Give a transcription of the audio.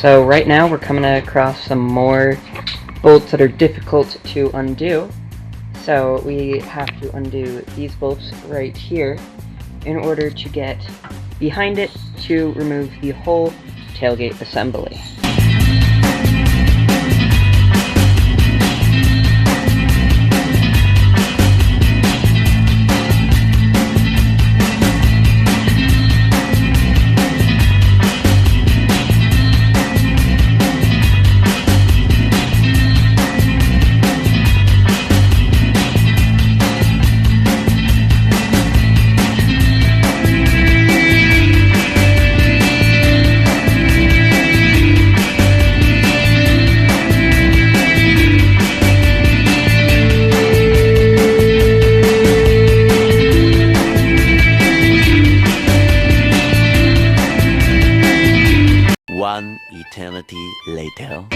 So right now we're coming across some more bolts that are difficult to undo. So we have to undo these bolts right here in order to get behind it to remove the whole tailgate assembly. One eternity later.